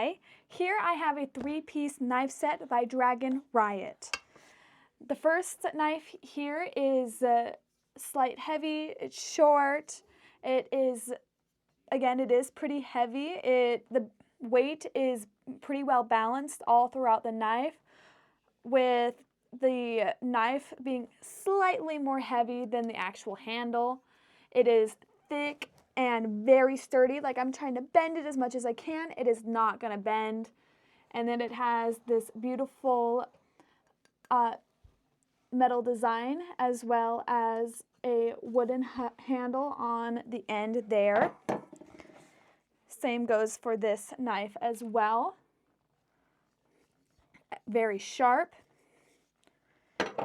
today. Here I have a 3-piece knife set by Riot. The first knife here is slight heavy, it's short, it is pretty heavy. The weight is pretty well balanced all throughout the knife, with the knife being slightly more heavy than the actual handle. It is thick and very sturdy. Like, I'm trying to bend it as much as I can. It is not going to bend. And then it has this beautiful metal design, as well as a wooden handle on the end there. Same goes for this knife as well. Very sharp.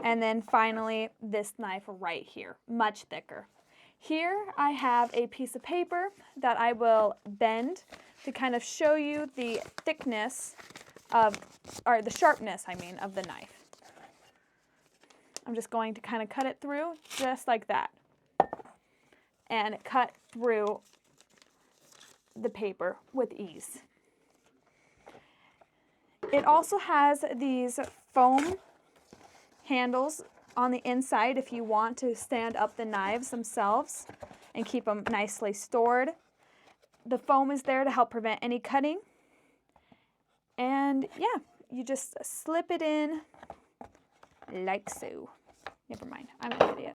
And then finally, this knife right here, much thicker. Here I have a piece of paper that I will bend to kind of show you the thickness of, or the sharpness, I mean, of the knife. I'm just going to kind of cut it through just like that, and cut through the paper with ease. It also has these foam handles on the inside if you want to stand up the knives themselves and keep them nicely stored. The foam is there to help prevent any cutting. And yeah, you just slip it in like so. Never mind, I'm an idiot.